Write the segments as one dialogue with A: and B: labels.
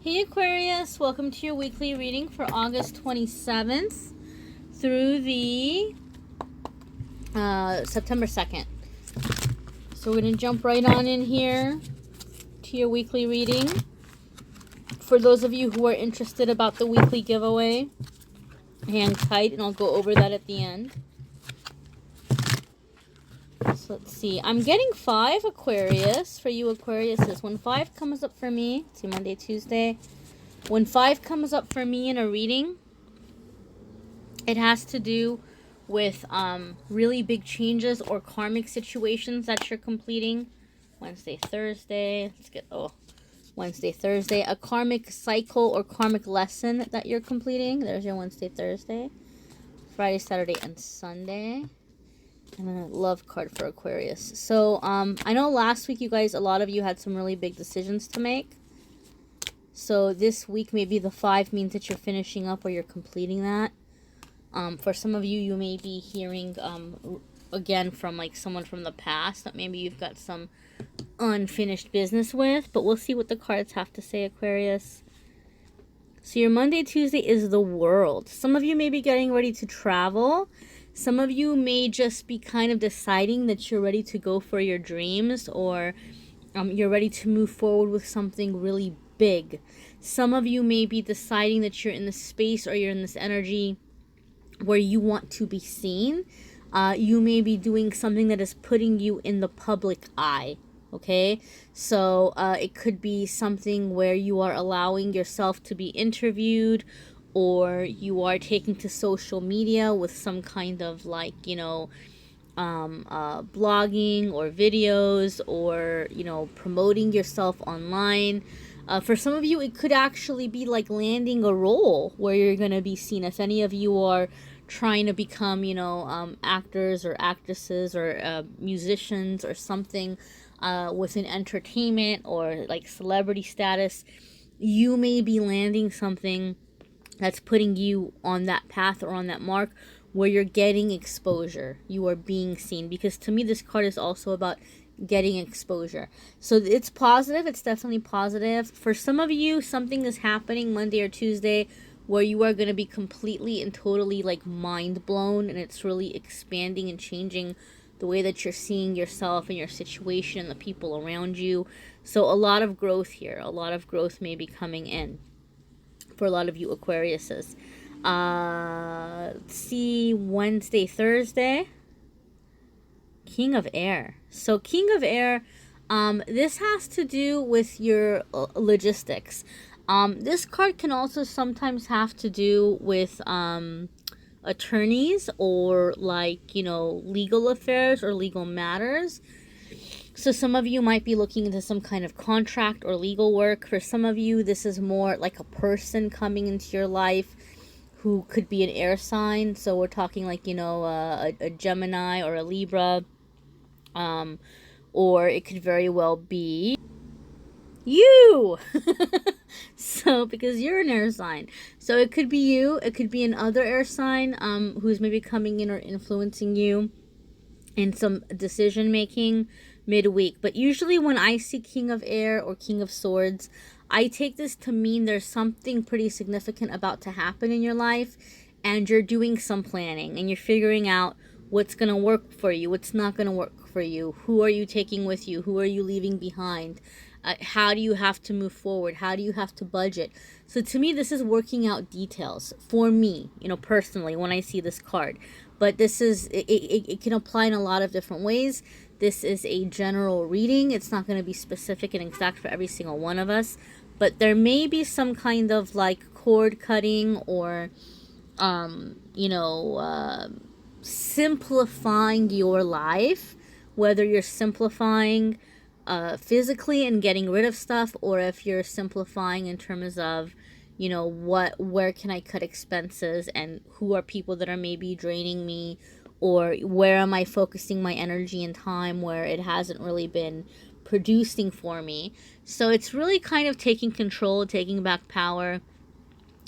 A: Hey Aquarius, welcome to your weekly reading for August 27th through the September 2nd. So we're going to jump right on in here to your weekly reading. For those of you who are interested about the weekly giveaway, hang tight and I'll go over that at the end. So let's see. I'm getting 5 Aquarius for you Aquariuses. When 5 comes up for me, see Monday, Tuesday. When 5 comes up for me in a reading, it has to do with really big changes or karmic situations that you're completing. Wednesday, Thursday. Let's get, Wednesday, Thursday. A karmic cycle or karmic lesson that you're completing. There's your Wednesday, Thursday. Friday, Saturday, and Sunday. And then a love card for Aquarius. So, I know last week you guys, a lot of you had some really big decisions to make. So this week, maybe the 5 means that you're finishing up or you're completing that. For some of you, you may be hearing, again, from like someone from the past that maybe you've got some unfinished business with. But we'll see what the cards have to say, Aquarius. So your Monday, Tuesday is the world. Some of you may be getting ready to travel. Some of you may just be kind of deciding that you're ready to go for your dreams, or you're ready to move forward with something really big. Some of you may be deciding that you're in this space or you're in this energy where you want to be seen. You may be doing something that is putting you in the public eye. Okay, so it could be something where you are allowing yourself to be interviewed, or you are taking to social media with some kind of like, blogging or videos, or, promoting yourself online. For some of you, it could actually be like landing a role where you're going to be seen. If any of you are trying to become, actors or actresses or musicians or something within entertainment or like celebrity status, you may be landing something that's putting you on that path or on that mark where you're getting exposure. You are being seen. Because to me, this card is also about getting exposure. So it's positive. It's definitely positive. For some of you, something is happening Monday or Tuesday where you are going to be completely and totally like mind blown, and it's really expanding and changing the way that you're seeing yourself and your situation and the people around you. So a lot of growth here. A lot of growth may be coming in for a lot of you Aquariuses. Let's see, Wednesday, Thursday. King of Air. So King of Air, this has to do with your logistics. This card can also sometimes have to do with attorneys or like, legal affairs or legal matters. So some of you might be looking into some kind of contract or legal work. For some of you, this is more like a person coming into your life who could be an air sign. So we're talking like, a Gemini or a Libra. Or it could very well be you. So because you're an air sign. So it could be you. It could be another air sign who's maybe coming in or influencing you in some decision making midweek. But usually when I see King of Air or King of Swords, I take this to mean there's something pretty significant about to happen in your life, and you're doing some planning and you're figuring out what's going to work for you, what's not going to work for you, who are you taking with you, who are you leaving behind, how do you have to move forward, how do you have to budget. So to me, this is working out details for me, personally, when I see this card. But this is, it can apply in a lot of different ways. This is a general reading. It's not going to be specific and exact for every single one of us. But there may be some kind of like cord cutting or, simplifying your life. Whether you're simplifying physically and getting rid of stuff, or if you're simplifying in terms of, where can I cut expenses, and who are people that are maybe draining me, or where am I focusing my energy and time where it hasn't really been producing for me. So it's really kind of taking control, taking back power,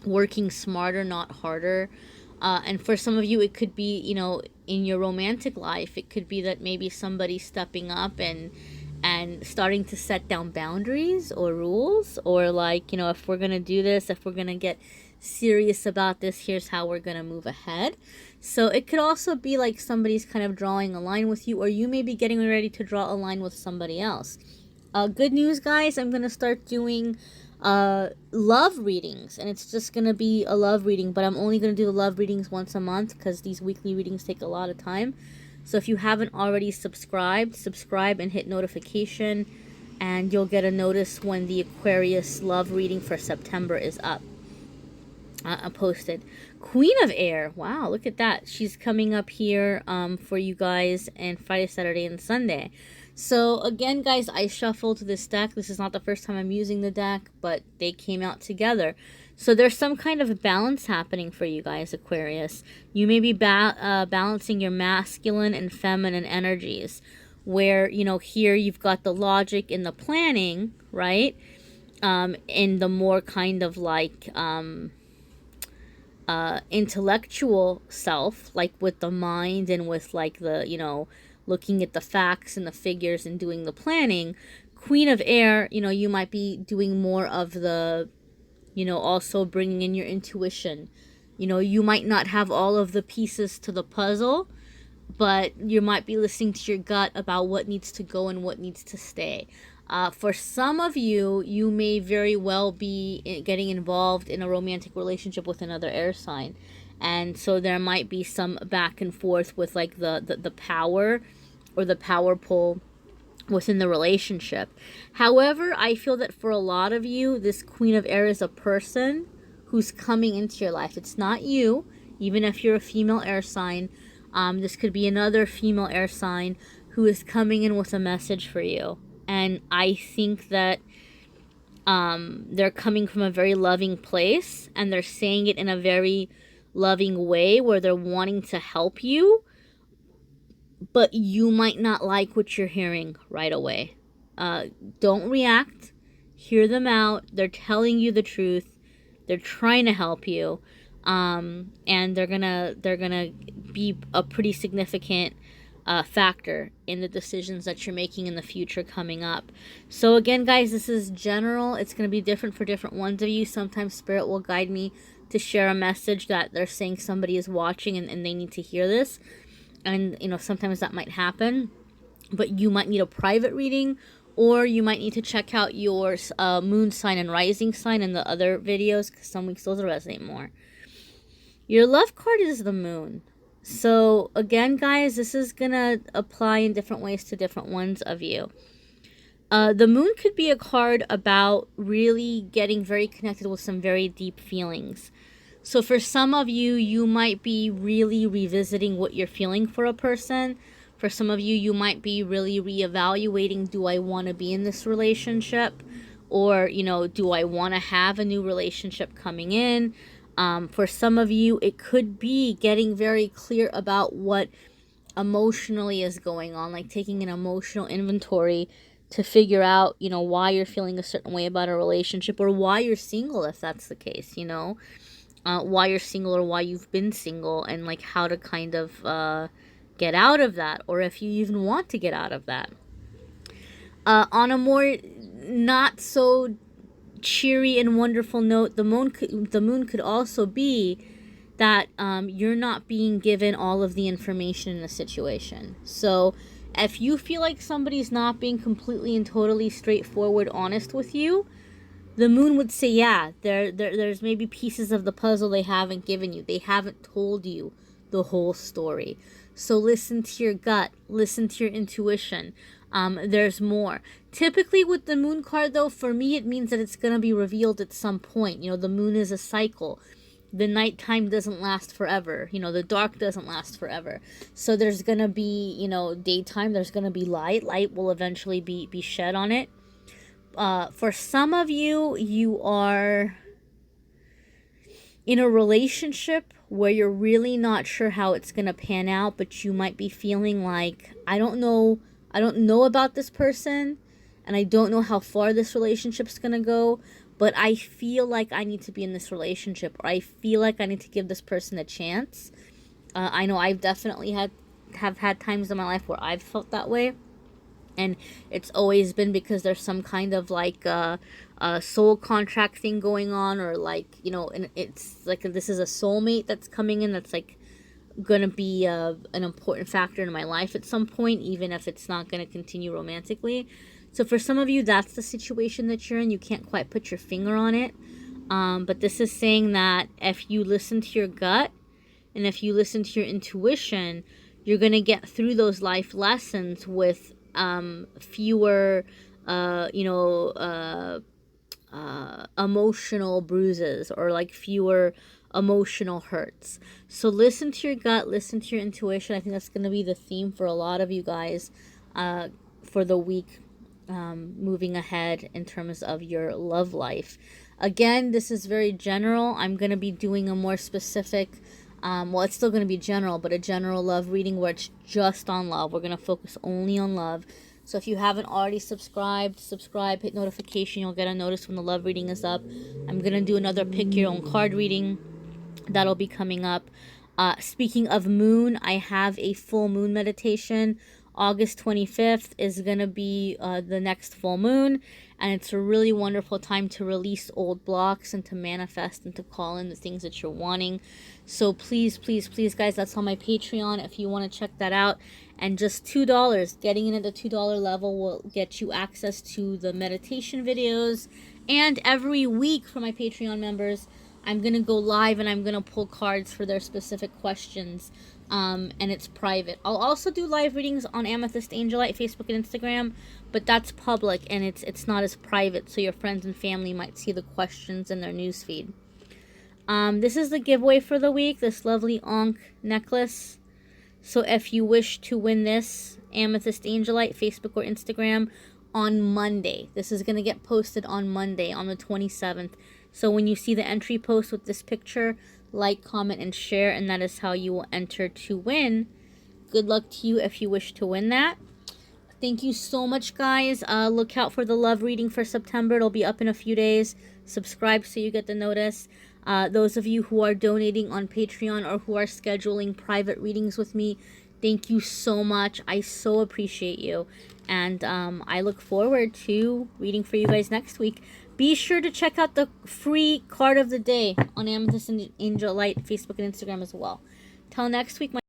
A: working smarter, not harder. And for some of you, it could be, in your romantic life, it could be that maybe somebody's stepping up and and starting to set down boundaries or rules, or like, you know, if we're going to do this, if we're going to get serious about this, here's how we're going to move ahead. So it could also be like somebody's kind of drawing a line with you, or you may be getting ready to draw a line with somebody else. Good news, guys, I'm going to start doing love readings, and it's just going to be a love reading, but I'm only going to do the love readings once a month because these weekly readings take a lot of time. So if you haven't already subscribe and hit notification, and you'll get a notice when the Aquarius love reading for September is up. Posted. Queen of Air. Wow, look at that. She's coming up here for you guys and Friday, Saturday, and Sunday. So again, guys, I shuffled this deck. This is not the first time I'm using the deck, but they came out together. So there's some kind of balance happening for you guys, Aquarius. You may be balancing your masculine and feminine energies, where, you know, here you've got the logic and the planning, right? In the more kind of like intellectual self, like with the mind and with like the, you know, looking at the facts and the figures and doing the planning. Queen of Air, you know, you might be doing more of the, you know, also bringing in your intuition. You know, you might not have all of the pieces to the puzzle, but you might be listening to your gut about what needs to go and what needs to stay. For some of you, you may very well be getting involved in a romantic relationship with another air sign. And so there might be some back and forth with like the power or the power pull within the relationship. However, I feel that for a lot of you, this Queen of Air is a person who's coming into your life. It's not you, even if you're a female air sign. This could be another female air sign who is coming in with a message for you. And I think that they're coming from a very loving place, and they're saying it in a very loving way where they're wanting to help you, but you might not like what you're hearing right away. Don't react. Hear them out. They're telling you the truth. They're trying to help you. And they're gonna be a pretty significant factor in the decisions that you're making in the future coming up. So again, guys, this is general. It's going to be different for different ones of you. Sometimes Spirit will guide me to share a message that they're saying somebody is watching and they need to hear this. And, you know, sometimes that might happen. But you might need a private reading, or you might need to check out your moon sign and rising sign in the other videos, because some weeks those will resonate more. Your love card is the moon. So again, guys, this is going to apply in different ways to different ones of you. The moon could be a card about really getting very connected with some very deep feelings. So for some of you, you might be really revisiting what you're feeling for a person. For some of you, you might be really reevaluating, do I want to be in this relationship? Or, you know, do I want to have a new relationship coming in? For some of you, it could be getting very clear about what emotionally is going on, like taking an emotional inventory to figure out, you know, why you're feeling a certain way about a relationship, or why you're single, if that's the case, you know, why you're single or why you've been single, and like how to kind of get out of that, or if you even want to get out of that. On a more not so cheery and wonderful note, the moon could also be that you're not being given all of the information in the situation. So if you feel like somebody's not being completely and totally straightforward, honest with you, the moon would say, yeah, there's maybe pieces of the puzzle they haven't given you. They haven't told you the whole story. So listen to your gut. Listen to your intuition. There's more. Typically with the moon card, though, for me, it means that it's going to be revealed at some point. You know, the moon is a cycle. The nighttime doesn't last forever. You know, the dark doesn't last forever. So there's going to be, you know, daytime. There's going to be light. Light will eventually be shed on it. For some of you, you are in a relationship where you're really not sure how it's going to pan out, but you might be feeling like, I don't know about this person, and I don't know how far this relationship's going to go, but I feel like I need to be in this relationship, or I feel like I need to give this person a chance. I know I've definitely have had times in my life where I've felt that way. And it's always been because there's some kind of like a soul contract thing going on, or like, you know, and it's like this is a soulmate that's coming in that's like gonna be an important factor in my life at some point, even if it's not gonna continue romantically. So for some of you, that's the situation that you're in. You can't quite put your finger on it, but this is saying that if you listen to your gut and if you listen to your intuition, you're gonna get through those life lessons with fewer emotional bruises, or like fewer emotional hurts. So listen to your gut, listen to your intuition. I think that's going to be the theme for a lot of you guys for the week moving ahead in terms of your love life. Again, this is very general. I'm going to be doing a more specific, well, it's still going to be general, but a general love reading where it's just on love. We're going to focus only on love. So if you haven't already subscribe, hit notification. You'll get a notice when the love reading is up. I'm going to do another pick your own card reading. That'll be coming up. Speaking of moon, I have a full moon meditation. August 25th is going to be the next full moon. And it's a really wonderful time to release old blocks and to manifest and to call in the things that you're wanting. So please, please, please, guys, that's on my Patreon if you want to check that out. And just $2, getting in at the $2 level will get you access to the meditation videos. And every week for my Patreon members, I'm going to go live and I'm going to pull cards for their specific questions. And it's private. I'll also do live readings on AmethystAngelLight, Facebook and Instagram, but that's public and it's not as private, so your friends and family might see the questions in their newsfeed. This is the giveaway for the week, this lovely Ankh necklace. So if you wish to win this, AmethystAngelLight, Facebook or Instagram, on Monday. This is going to get posted on Monday, on the 27th. So when you see the entry post with this picture, like, comment, and share, and that is how you will enter to win. Good luck to you if you wish to win that. Thank you so much, guys. Look out for the love reading for September. It'll be up in a few days. Subscribe so you get the notice. Those of you who are donating on Patreon or who are scheduling private readings with me, thank you so much. I so appreciate you. And I look forward to reading for you guys next week. Be sure to check out the free card of the day on AmethystAngelLight, Facebook, and Instagram as well. Till next week,